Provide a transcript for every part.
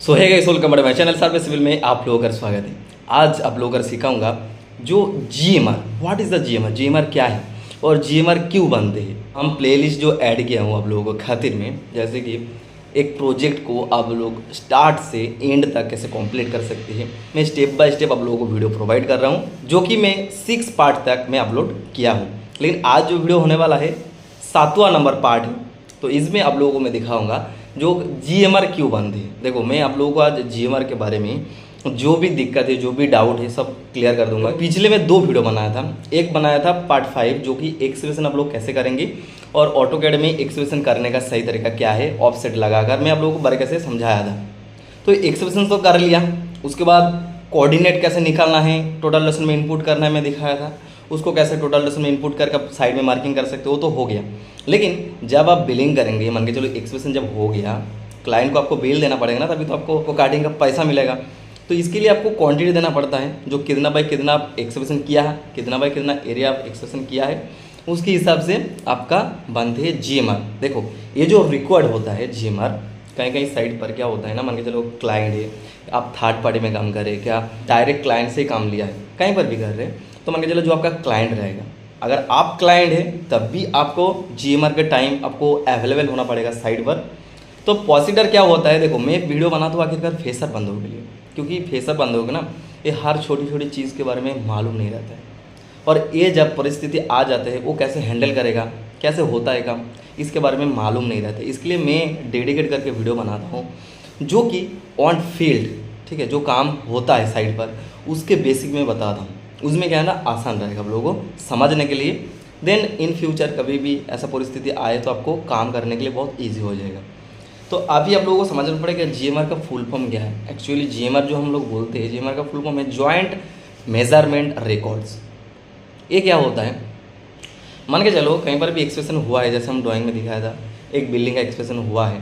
सो है guys, welcome to my channel survey civil में आप लोगों का स्वागत है। आज आप लोगों का सिखाऊंगा जो GMR, what is the GMR, GMR क्या है और जीएमआर क्यों बनते हैं। हम प्लेलिस्ट जो ऐड किया हूँ आप लोगों को खातिर में, जैसे कि एक प्रोजेक्ट को आप लोग स्टार्ट से एंड तक कैसे कंप्लीट कर सकते हैं, मैं स्टेप बाय स्टेप आप लोगों को वीडियो प्रोवाइड कर रहा हूँ, जो कि मैं 6 पार्ट तक मैं अपलोड किया हूँ। लेकिन आज जो वीडियो होने वाला है 7वां नंबर पार्ट है, तो इसमें आप लोगों को मैं दिखाऊंगा जो जीएमआर क्यों बनते हैं। देखो, मैं आप लोगों को आज जीएमआर के बारे में जो भी दिक्कत है, जो भी डाउट है, सब क्लियर कर दूंगा। पिछले में 2 वीडियो बनाया था। एक बनाया था पार्ट 5 जो कि एक्सप्रेशन आप लोग कैसे करेंगे और ऑटोकैड में एक्सप्रेशन करने का सही तरीका क्या है, ऑफसेट लगाकर मैं आप लोगों को बारीकी से समझाया था। तो एक्सप्रेशन तो कर लिया, उसके बाद कोऑर्डिनेट कैसे निकालना है, टोटल लेसन में इनपुट करना है, मैं दिखाया था। उसको कैसे टोटल लेसन में इनपुट करके साइड में मार्किंग कर सकते हो, तो हो गया। लेकिन जब आप बिलिंग करेंगे, मान के चलो एक्सप्रेशन जब हो गया, क्लाइंट को आपको बिल देना पड़ेगा ना, तभी तो आपको कार्डिंग का पैसा मिलेगा। तो इसके लिए आपको क्वांटिटी देना पड़ता है, जो कितना बाई कितना आप एक्सप्रेशन किया है, कितना बाई कितना एरिया आप एक्सप्रेशन किया है, उसके हिसाब से आपका बनते है जीएमआर। देखो, ये जो रिकॉर्ड होता है जीएमआर, कहीं कहीं साइड पर क्या होता है ना, मान के चलो क्लाइंट है, आप थर्ड पार्टी में काम कर रहे हैं, क्या डायरेक्ट क्लाइंट से ही काम लिया है, कहीं पर भी कर रहे हैं, तो मान के चलो जो आपका क्लाइंट रहेगा, अगर आप क्लाइंट है तब भी आपको जीएमआर के टाइम आपको अवेलेबल होना पड़ेगा साइड पर। तो प्रोसीडर क्या होता है, देखो मैं एक वीडियो बनाता हूँ आखिरकार फेसर बंदों के लिए, क्योंकि फेसर बंदों के ना ये हर छोटी छोटी चीज़ के बारे में मालूम नहीं रहता है, और ये जब परिस्थिति आ जाते हैं वो कैसे हैंडल करेगा, कैसे होता है काम, इसके बारे में मालूम नहीं रहता। इसके लिए मैं डेडिकेट करके वीडियो बनाता हूँ, जो कि ऑन फील्ड, ठीक है, जो काम होता है साइड पर उसके बेसिक में बताता हूँ। उसमें क्या है ना, आसान रहेगा आप लोगों को समझने के लिए। देन इन फ्यूचर कभी भी ऐसा परिस्थिति आए तो आपको काम करने के लिए बहुत ईजी हो जाएगा। तो अभी आप लोगों को समझना पड़ेगा जीएमआर का फुल फॉर्म क्या है। एक्चुअली जीएमआर जो हम लोग बोलते हैं, जीएमआर का फुल फॉर्म है जॉइंट मेजरमेंट रिकॉर्ड्स। ये क्या होता है, मान के चलो कहीं पर भी एक्सप्रेशन हुआ है, जैसे हम ड्राइंग में दिखाया था, एक बिल्डिंग का एक्सप्रेशन हुआ है,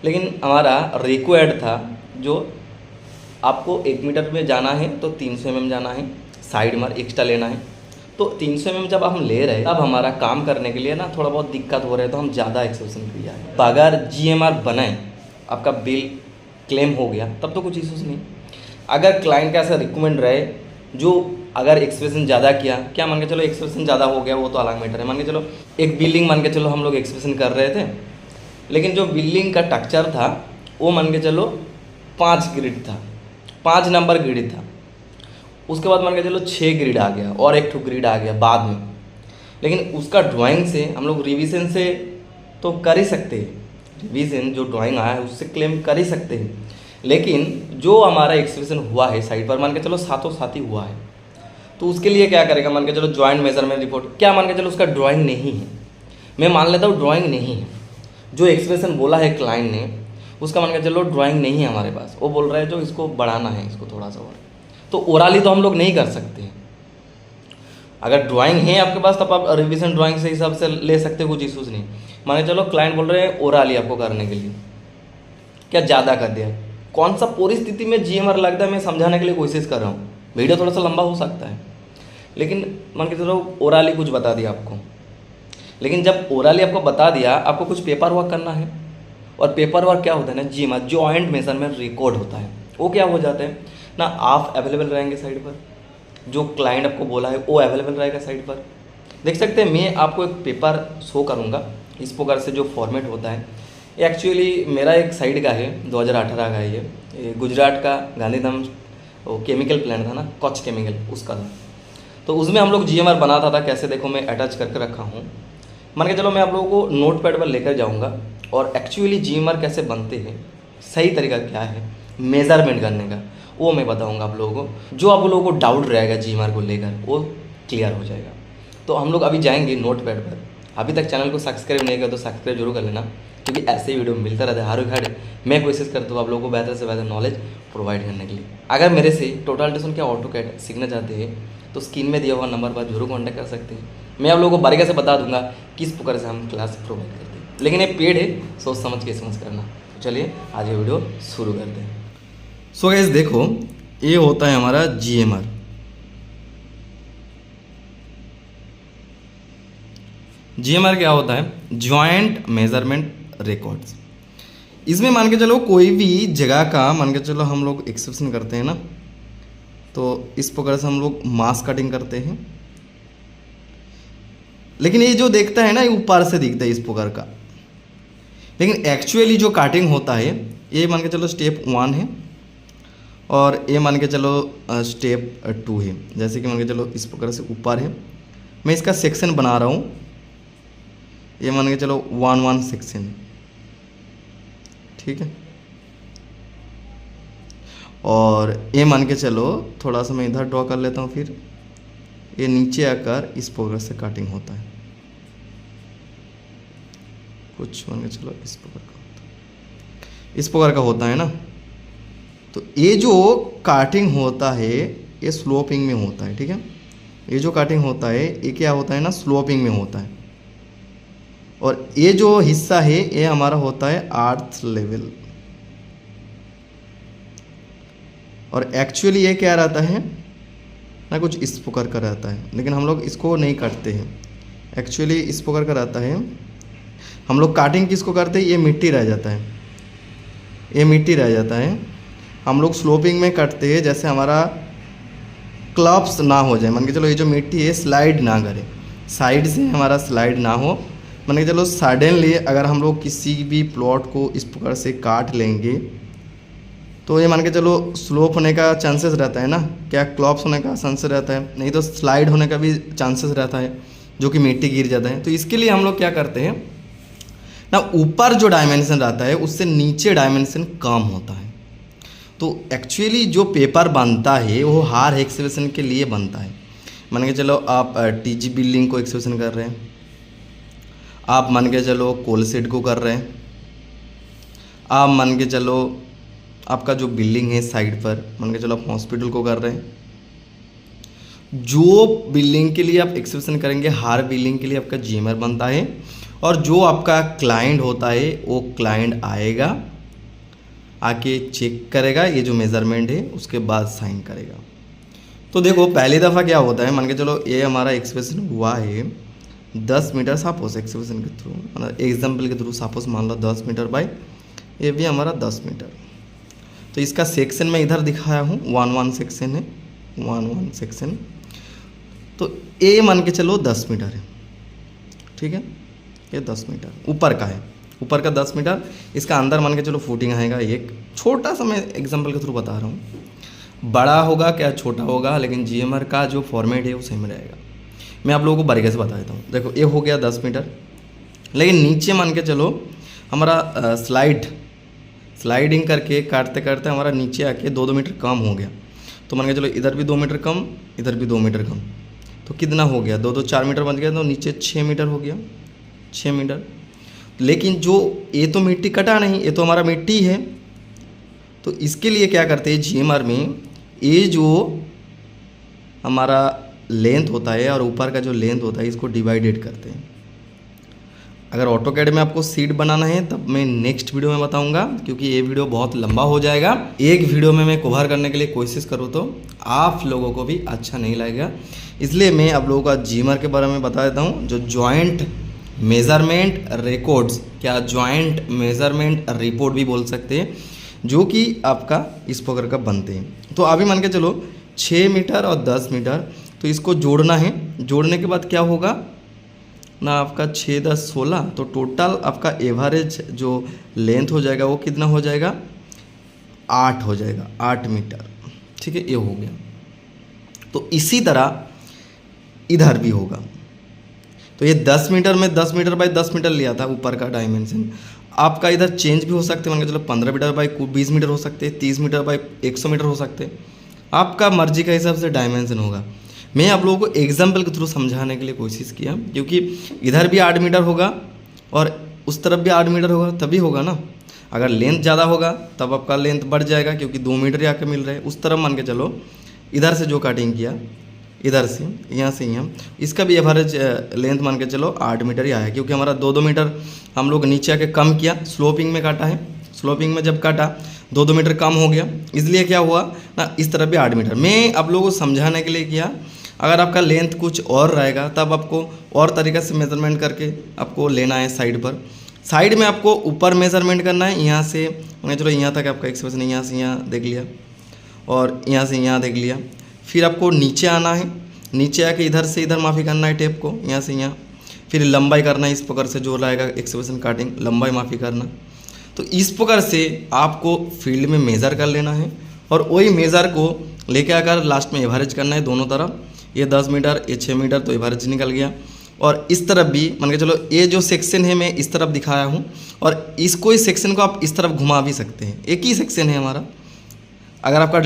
लेकिन हमारा रिक्वायर्ड था जो आपको 1 मीटर में जाना है तो 300 mm जाना है, साइड मार एक्स्ट्रा लेना है। तो 300 mm जब हम ले रहे हैं, तब हमारा काम करने के लिए ना थोड़ा बहुत दिक्कत हो रहा है, तो हम ज़्यादा एक्सप्रेशन किया है। तो अगर जीएमआर बनाए, आपका बिल क्लेम हो गया, तब तो कुछ इशूज़ नहीं। अगर क्लाइंट का ऐसा रिकमेंड रहे जो अगर एक्सप्रेशन ज़्यादा किया, क्या मान के चलो एक्सप्रेशन ज़्यादा हो गया, वो तो अलग मैटर है। मान के चलो एक बिल्डिंग, मान के चलो हम लोग एक्सप्रेशन कर रहे थे, लेकिन जो बिल्डिंग का स्ट्रक्चर था वो मान के चलो 5 ग्रिड था, 5 नंबर ग्रिड था। उसके बाद मान के चलो 6 ग्रिड आ गया और एक ठो ग्रिड आ गया बाद में, लेकिन उसका ड्राइंग से हम लोग रिवीजन से तो कर ही सकते हैं, रिवीजन जो ड्राइंग आया है उससे क्लेम कर ही सकते हैं। लेकिन जो हमारा एक्सप्रेशन हुआ है साइड पर, मान के चलो साथों साथ ही हुआ है, तो उसके लिए क्या करेगा, मान के चलो जॉइंट मेजरमेंट रिपोर्ट, क्या मान के चलो उसका ड्राइंग नहीं है, मैं मान लेता हूँ ड्राइंग नहीं है, जो एक्सप्रेशन बोला है क्लाइंट ने उसका मान के चलो ड्राइंग नहीं है हमारे पास, वो बोल रहा है जो इसको बढ़ाना है, इसको थोड़ा सा और, तो ओरली तो हम लोग नहीं कर सकते हैं। अगर ड्राइंग है आपके पास तब आप रिविजन ड्राइंग से हिसाब से ले सकते हो, कुछ इशूज़ नहीं। मान के चलो क्लाइंट बोल रहे हैं ओरली आपको करने के लिए, क्या ज़्यादा कर दिया, कौन सा परिस्थिति में जीएमआर लगता है, मैं समझाने के लिए कोशिश कर रहा हूँ। वीडियो थोड़ा सा लंबा हो सकता है, लेकिन मान के चलो ओरली कुछ बता दिया आपको, लेकिन जब ओरली आपको बता दिया, आपको कुछ पेपर वर्क करना है, और पेपर वर्क क्या होता है ना, जीएमआर जॉइंट मेजरमेंट रिकॉर्ड होता है, वो क्या हो जाता है ना, आप अवेलेबल रहेंगे साइड पर, जो क्लाइंट आपको बोला है वो अवेलेबल रहेगा साइड पर। देख सकते हैं, मैं आपको एक पेपर शो करूँगा, इस प्रकार से जो फॉर्मेट होता है। एक्चुअली मेरा एक साइड का है, 2018 का है ये गुजरात का गांधीधाम वो केमिकल प्लांट था ना, कच्छ केमिकल, उसका था। तो उसमें हम लोग जीएमआर बनाता था कैसे, देखो मैं अटैच करके रखा हूँ। मान के चलो मैं आप लोगों को नोट पैड पर लेकर जाऊँगा और एक्चुअली जीएमआर कैसे बनते हैं, सही तरीका क्या है मेज़रमेंट करने का, वो मैं बताऊँगा आप लोगों को। जो आप लोगों को डाउट रहेगा जीएमआर को लेकर वो क्लियर हो जाएगा। तो हम लोग अभी जाएंगे नोट पैड पर। अभी तक चैनल को सब्सक्राइब नहीं किया तो सब्सक्राइब जरूर कर लेना, क्योंकि ऐसे वीडियो मिलता रहता है हर घड़ी। मैं कोशिश करता हूँ आप लोगों को बेहतर से बेहतर नॉलेज प्रोवाइड करने के लिए। अगर मेरे से टोटल टेशन क्या ऑटोकैड सीखना चाहते हैं तो स्क्रीन में दिया हुआ नंबर पर जरूर कॉन्टैक्ट कर सकते हैं। मैं आप लोगों को बारीकी से बता दूंगा किस प्रकार से हम क्लास प्रोवाइड करते हैं, लेकिन ये पेड है, सोच समझ के समझ करना। तो चलिए आज ये वीडियो शुरू करते हैं। सो गाइस देखो, ये होता है हमारा जीएमआर। जीएमआर क्या होता है, जॉइंट मेजरमेंट रिकॉर्ड्स। इसमें मान के चलो कोई भी जगह का मान के चलो हम लोग एक्सप्रेशन करते हैं ना, तो इस प्रकार से हम लोग मास कटिंग करते हैं। लेकिन ये जो देखता है ना ये ऊपर से दिखता है इस प्रकार का, लेकिन एक्चुअली जो काटिंग होता है ये मान के चलो स्टेप 1 है और ये मान के चलो स्टेप 2 है। जैसे कि मान के चलो इस प्रकार से ऊपर है, मैं इसका सेक्शन बना रहा हूँ, ये मान के चलो 1 सेक्शन है, ठीक है। और ये मान के चलो थोड़ा सा मैं इधर ड्रॉ कर लेता हूँ, फिर ये नीचे आकर इस प्रकार से काटिंग होता है, कुछ मान के चलो इस प्रकार का होता है, इस प्रकार का होता है ना। तो ये जो काटिंग होता है ये स्लोपिंग में होता है, ठीक है। ये जो काटिंग होता है ये क्या होता है ना, स्लोपिंग में होता है। और ये जो हिस्सा है ये हमारा होता है अर्थ लेवल। और एक्चुअली ये क्या रहता है ना, कुछ इस प्रकार का रहता है, लेकिन हम लोग इसको नहीं काटते हैं। एक्चुअली इस प्रकार का रहता है, हम लोग काटिंग किसको करते हैं, ये मिट्टी रह जाता है, ये मिट्टी रह जाता है। हम लोग स्लोपिंग में काटते हैं, जैसे हमारा क्लब्स ना हो जाए, मान के चलो ये जो मिट्टी है स्लाइड ना करे, साइड से हमारा स्लाइड ना हो। मान के चलो सडनली अगर हम लोग किसी भी प्लॉट को इस प्रकार से काट लेंगे तो ये मान के चलो स्लोप होने का चांसेस रहता है ना, क्या क्लॉप्स होने का चांसेस रहता है, नहीं तो स्लाइड होने का भी चांसेस रहता है, जो कि मिट्टी गिर जाता है। तो इसके लिए हम लोग क्या करते हैं ना, ऊपर जो डायमेंशन रहता है उससे नीचे डायमेंशन कम होता है। तो एक्चुअली जो पेपर बनता है वो हार एक्सप्रेशन के लिए बनता है। मान के चलो आप टीजी बिल्डिंग को एक्सप्रेशन कर रहे हैं, आप मान के चलो कोल सेट को कर रहे हैं, आप मान के चलो आपका जो बिल्डिंग है साइड पर, मान के चलो आप हॉस्पिटल को कर रहे हैं। जो बिल्डिंग के लिए आप एक्सप्रेशन करेंगे हर बिल्डिंग के लिए आपका जीएमआर बनता है। और जो आपका क्लाइंट होता है वो क्लाइंट आएगा, आके चेक करेगा ये जो मेज़रमेंट है, उसके बाद साइन करेगा। तो देखो पहली दफ़ा क्या होता है, मान के चलो ये हमारा एक्सप्रेशन हुआ है 10 मीटर, सपोज एक्सप्रेशन के थ्रू, मतलब एग्जाम्पल के थ्रू सपोज मान लो 10 मीटर बाई, ये भी हमारा 10 मीटर। तो इसका सेक्शन मैं इधर दिखाया हूँ, 1 सेक्शन है, 1 सेक्शन। तो ए मान के चलो 10 मीटर है, ठीक है, ये 10 मीटर ऊपर का है, ऊपर का 10 मीटर। इसका अंदर मान के चलो फुटिंग आएगा, एक छोटा सा मैं एग्जांपल के थ्रू बता रहा हूँ, बड़ा होगा क्या छोटा होगा, लेकिन जीएमआर का जो फॉर्मेट है वो सेम रहेगा। मैं आप लोगों को बारीकी से बता देता हूँ। देखो ये हो गया 10 मीटर, लेकिन नीचे मान के चलो हमारा स्लाइडिंग करके काटते काटते हमारा नीचे आके 2-2 मीटर कम हो गया। तो मान के चलो इधर भी 2 मीटर कम, इधर भी 2 मीटर कम, तो कितना हो गया, 2-2 4 मीटर बन गया, तो नीचे 6 मीटर हो गया, 6 मीटर। लेकिन जो ये तो मिट्टी कटा नहीं, ये तो हमारा मिट्टी है। तो इसके लिए क्या करते हैं जीएमआर में, ये जो हमारा लेंथ होता है और ऊपर का जो लेंथ होता है इसको डिवाइडेड करते हैं। अगर ऑटोकैड में आपको सीट बनाना है तब मैं नेक्स्ट वीडियो में बताऊंगा, क्योंकि ये वीडियो बहुत लंबा हो जाएगा। एक वीडियो में मैं कवर करने के लिए कोशिश करूँ तो आप लोगों को भी अच्छा नहीं लगेगा, इसलिए मैं आप लोगों का जीएमआर के बारे में बता देता हूँ। जो जॉइंट मेज़रमेंट रिकॉर्ड्स, क्या जॉइंट मेज़रमेंट रिपोर्ट भी बोल सकते हैं, जो कि आपका इस प्रकार का बनते हैं। तो अभी मान के चलो 6 मीटर और 10 मीटर, तो इसको जोड़ना है। जोड़ने के बाद क्या होगा ना, आपका 6 10 16, तो टोटल आपका एवरेज जो लेंथ हो जाएगा वो कितना हो जाएगा, 8 हो जाएगा, 8 मीटर, ठीक है, ये हो गया। तो इसी तरह इधर भी होगा। तो ये 10 मीटर में 10 मीटर बाई 10 मीटर लिया था ऊपर का डायमेंशन, आपका इधर चेंज भी हो सकते हैं, मान के चलो 15 मीटर बाई 20 मीटर हो सकते हैं, 30 मीटर बाई 100 मीटर हो सकते हैं, आपका मर्जी का हिसाब से डायमेंशन होगा। मैं आप लोगों को एग्जाम्पल के थ्रू समझाने के लिए कोशिश किया, क्योंकि इधर भी 8 मीटर होगा और उस तरफ भी 8 मीटर होगा, तभी होगा ना। अगर लेंथ ज़्यादा होगा तब आपका लेंथ बढ़ जाएगा, क्योंकि 2 मीटर ही आके मिल रहे हैं। उस तरफ मान के चलो इधर से जो कटिंग किया, इधर से यहाँ से यहाँ, इसका भी एवरेज लेंथ मान के चलो 8 मीटर ही आया, क्योंकि हमारा 2-2 मीटर हम लोग नीचे आके कम किया, स्लोपिंग में काटा है। स्लोपिंग में जब काटा 2-2 मीटर कम हो गया, इसलिए क्या हुआ ना, इस तरफ भी 8 मीटर। मैं आप लोगों को समझाने के लिए किया। अगर आपका लेंथ कुछ और रहेगा तब आपको और तरीक़े से मेज़रमेंट करके आपको लेना है साइड पर। साइड में आपको ऊपर मेजरमेंट करना है, यहाँ से चलो यहाँ तक आपका एक्सप्रेशन यहाँ से यहाँ देख लिया और यहाँ से यहाँ देख लिया। फिर आपको नीचे आना है, नीचे आके इधर से इधर माफ़ी करना है टेप को, यहाँ से यहाँ। फिर लंबाई करना है इस प्रकार से, जो लाएगा एक्सप्रेशन काटिंग लंबाई माफ़ी करना। तो इस प्रकार से आपको फील्ड में मेज़र कर लेना है और वही मेज़र को लेके आकर लास्ट में एवरेज करना है दोनों तरफ। ये 10 मीटर, ये 6 मीटर, तो एवरेज निकल गया। और इस तरफ भी मान के चलो, ये जो सेक्शन है मैं इस तरफ दिखाया हूँ और इसको, इस सेक्शन को आप इस तरफ घुमा भी सकते हैं। एक ही सेक्शन है हमारा। अगर आपका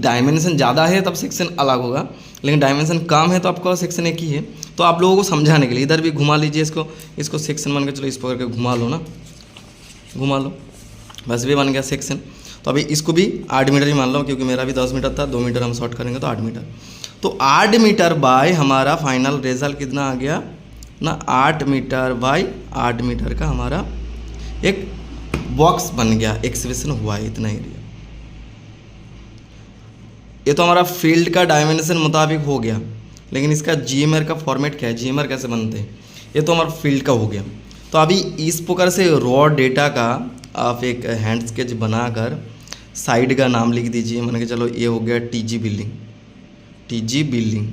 डायमेंशन ज़्यादा है तब सेक्शन अलग होगा, लेकिन डायमेंशन कम है तो आपका सेक्शन एक ही है। तो आप लोगों को समझाने के लिए इधर भी घुमा लीजिए इसको सेक्शन मान के चलो, इस प्रकार के घुमा लो ना, घुमा लो, बस भी बन गया सेक्शन। तो अभी इसको भी 8 मीटर ही मान लो, क्योंकि मेरा भी 10 मीटर था, 2 मीटर हम शॉर्ट करेंगे तो 8 मीटर। तो 8 मीटर बाय हमारा फाइनल रिजल्ट कितना आ गया ना, 8 मीटर बाय 8 मीटर का हमारा एक बॉक्स बन गया, एक्सप्रेशन हुआ है इतना एरिया। ये तो हमारा फील्ड का डायमेंशन मुताबिक हो गया, लेकिन इसका जीएमआर का फॉर्मेट क्या है, जीएमआर कैसे बनते हैं, ये तो हमारा फील्ड का हो गया। तो अभी इस प्रकार से रॉ डेटा का आप एक हैंड स्केच बनाकर साइड का नाम लिख दीजिए। मान के चलो ये हो गया टीजी बिल्डिंग, टीजी बिल्डिंग,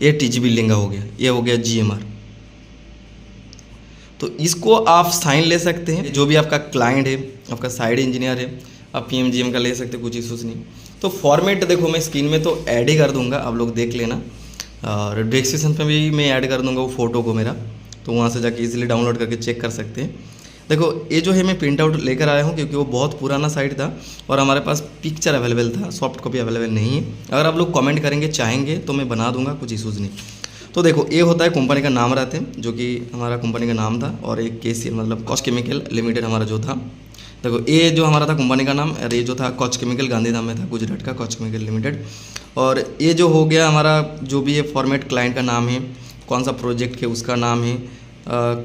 ये टीजी बिल्डिंग का हो गया, ये हो गया जीएमआर। तो इसको आप साइन ले सकते हैं, जो भी आपका क्लाइंट है, आपका साइड इंजीनियर है, आप पीएमजीएम का ले सकते हैं, कुछ इशूज़ नहीं। तो फॉर्मेट देखो मैं स्क्रीन में तो ऐड ही कर दूंगा, आप लोग देख लेना, और डिस्क्रिप्शन पे भी मैं ऐड कर दूंगा वो फ़ोटो को मेरा, तो वहाँ से जाके इजीली डाउनलोड करके चेक कर सकते हैं। देखो ये जो है मैं प्रिंट आउट लेकर आया हूँ, क्योंकि वो बहुत पुराना साइट था और हमारे पास पिक्चर अवेलेबल था, सॉफ्ट कॉपी अवेलेबल नहीं है। अगर आप लोग कमेंट करेंगे चाहेंगे तो मैं बना दूंगा, कुछ इशूज़ नहीं। तो देखो ये होता है कंपनी का नाम रहते हैं, जो कि हमारा कंपनी का नाम था, और एक KCL मतलब कॉच केमिकल लिमिटेड हमारा जो था। देखो ये जो हमारा था कंपनी का नाम, और ये जो था कॉच केमिकल गांधीधाम में था, गुजरात का कॉच केमिकल लिमिटेड। और ये जो हो गया हमारा जो भी है फॉर्मेट, क्लाइंट का नाम है, कौन सा प्रोजेक्ट है उसका नाम है,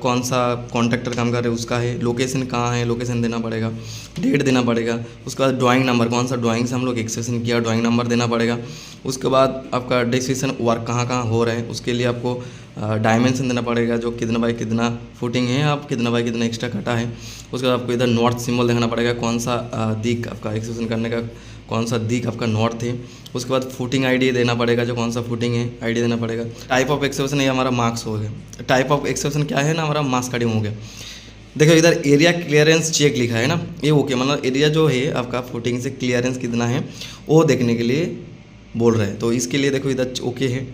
कौन सा कॉन्ट्रैक्टर काम कर रहे हैं उसका है, लोकेशन कहाँ है लोकेशन देना पड़ेगा, डेट देना पड़ेगा। उसके बाद ड्राइंग नंबर, कौन सा ड्राइंग से हम लोग एक्सप्रेशन किया, ड्राइंग नंबर देना पड़ेगा। उसके बाद आपका डिस्क्रिप्शन वर्क कहाँ कहाँ हो रहा है, उसके लिए आपको डायमेंशन देना पड़ेगा, जो कितना बाई कितना फुटिंग है, आप कितना बाई कितना एक्स्ट्रा कटा है। उसके बाद आपको इधर नॉर्थ सिंबल देखना पड़ेगा, कौन सा दिक आपका एक्सप्रेशन करने का, कौन सा दिक आपका नॉर्थ है। उसके बाद फुटिंग आईडी देना पड़ेगा, जो कौन सा फुटिंग है आईडी देना पड़ेगा। टाइप ऑफ एक्सप्रेशन ये हमारा मार्क्स हो गया, टाइप ऑफ एक्सप्रेशन क्या है ना, हमारा मार्क्स कार्डिंग हो गया। देखो इधर एरिया क्लियरेंस चेक लिखा है ना, ये ओके, मतलब एरिया जो है आपका फुटिंग से क्लियरेंस कितना है वो देखने के लिए बोल रहे हैं। तो इसके लिए देखो इधर ओके है,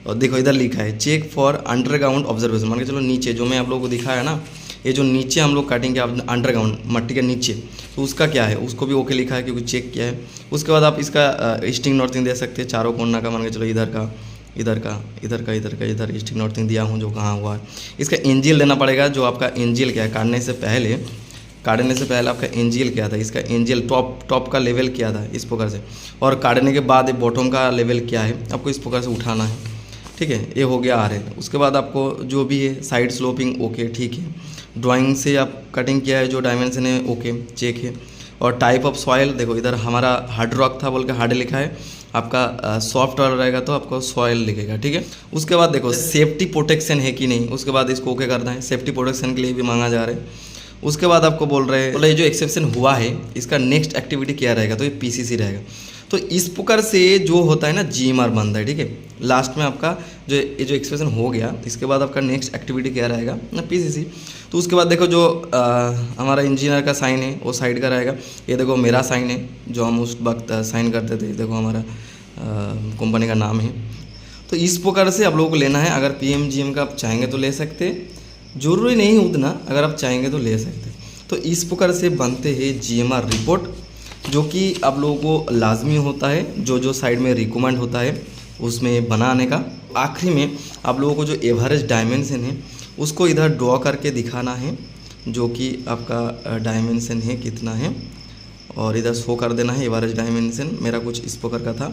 और देखो इधर लिखा है चेक फॉर अंडरग्राउंड ऑब्जर्वेशन। मान के चलो नीचे जो मैं आप लोगों को दिखाया ना, ये जो नीचे हम लोग काटेंगे अंडरग्राउंड मट्टी के नीचे, तो उसका क्या है, उसको भी ओके लिखा है क्योंकि चेक किया है। उसके बाद आप इसका ईस्टिंग नॉर्थिंग दे सकते हैं, चारों कोना का, मान के चलो इधर का, इधर का, इधर का, इधर का, इधर ईस्टिंग नॉर्थिंग दिया हूँ जो कहाँ हुआ है। इसका एनजीएल देना पड़ेगा, जो आपका एनजीएल क्या है, काटने से पहले आपका एनजीएल क्या था, इसका एनजीएल टॉप का लेवल क्या था इस प्रकार से, और काटने के बाद बॉटम का लेवल क्या है, आपको इस प्रकार से उठाना है। ठीक है, ये हो गया RL। उसके बाद आपको जो भी है साइड स्लोपिंग ओके, ठीक है, ड्राइंग से आप कटिंग किया है, जो डायमेंशन है ओके, चेक है। और टाइप ऑफ सॉइल देखो इधर हमारा हार्ड रॉक था बोल के हार्ड लिखा है, आपका सॉफ्ट वाला रहेगा तो आपको सॉइल लिखेगा। ठीक है, उसके बाद देखो सेफ्टी प्रोटेक्शन है कि नहीं, उसके बाद इसको ओके करना है, सेफ्टी प्रोटेक्शन के लिए भी मांगा जा रहा है। उसके बाद आपको बोल रहे हैं ये जो एक्सेप्शन हुआ है इसका नेक्स्ट एक्टिविटी क्या रहेगा, तो ये PCC रहेगा। तो इस प्रकार से जो होता है ना GMR बनता है। ठीक है, लास्ट में आपका जो ये जो एक्सप्रेशन हो गया, इसके बाद आपका नेक्स्ट एक्टिविटी क्या रहेगा ना, PCC। तो उसके बाद देखो जो हमारा इंजीनियर का साइन है वो साइड का रहेगा। ये देखो मेरा साइन है जो हम उस वक्त साइन करते थे, देखो हमारा कंपनी का नाम है। तो इस प्रकार से आप लोगों को लेना है। अगर PMGM का आप चाहेंगे तो ले सकते, जरूरी नहीं उतना, अगर आप चाहेंगे तो ले सकते। तो इस प्रकार से बनते हैं GMR रिपोर्ट, जो कि आप लोगों को लाजमी होता है, जो साइड में रिकमेंड होता है उसमें बनाने का। आखिरी में आप लोगों को जो एवरेज डायमेंशन है उसको इधर ड्रॉ करके दिखाना है, जो कि आपका डायमेंशन है कितना है, और इधर शो कर देना है एवरेज डायमेंशन। मेरा कुछ इस प्रकार का था,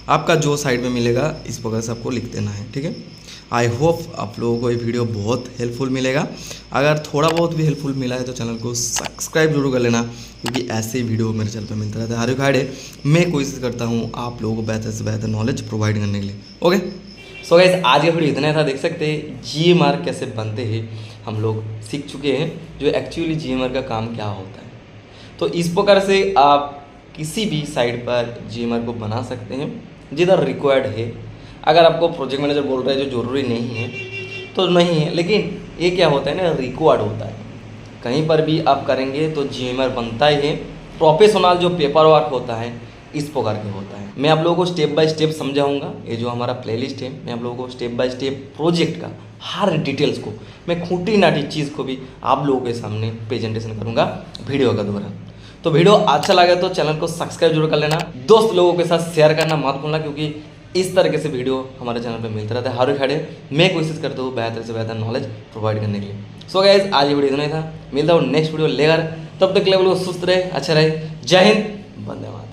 आपका जो साइड में मिलेगा इस प्रकार से आपको लिख देना है। ठीक है, आई होप आप लोगों को ये वीडियो बहुत हेल्पफुल मिलेगा। अगर थोड़ा बहुत भी हेल्पफुल मिला है तो चैनल को सब्सक्राइब जरूर कर लेना, क्योंकि ऐसे वीडियो मेरे चैनल पर मिलता रहता है। हर एक मैं कोशिश करता हूँ आप लोगों को बेहतर से बेहतर नॉलेज प्रोवाइड करने के लिए। ओके। सो गाइस आज का वीडियो इतना था। देख सकते हैं जीएमआर कैसे बनते हैं, हम लोग सीख चुके हैं जो एक्चुअली जीएमआर का काम क्या होता है। तो इस प्रकार से आप किसी भी साइट पर जीएमआर को बना सकते हैं जिधर रिक्वायर्ड है। अगर आपको प्रोजेक्ट मैनेजर बोल रहा है जो ज़रूरी नहीं है तो नहीं है, लेकिन ये क्या होता है ना, रिक्वायर्ड होता है। कहीं पर भी आप करेंगे तो जीएमआर बनता ही है। प्रोफेशनल जो पेपर वर्क होता है इस प्रकार के होता है। मैं आप लोगों को स्टेप बाय स्टेप समझाऊंगा। ये जो हमारा प्लेलिस्ट है, मैं आप लोगों को स्टेप बाय स्टेप प्रोजेक्ट का हर डिटेल्स को, मैं खूंटी नाटी चीज़ को भी आप लोगों के सामने प्रेजेंटेशन करूंगा वीडियो का द्वारा। तो वीडियो अच्छा लगे तो चैनल को सब्सक्राइब जरूर कर लेना। दोस्त लोगों के साथ शेयर करना मत भूलना, क्योंकि इस तरीके से वीडियो हमारे चैनल पे मिलता रहता है। हर खड़े मैं कोशिश करता हूँ बेहतर से बेहतर नॉलेज प्रोवाइड करने के लिए। सो गाइस आज ये वीडियो इतना ही था। मिलता हूँ नेक्स्ट वीडियो लेकर, तब तक लेवल को सुस्त रहे, अच्छा रहे। जय हिंद, वंदे मातरम।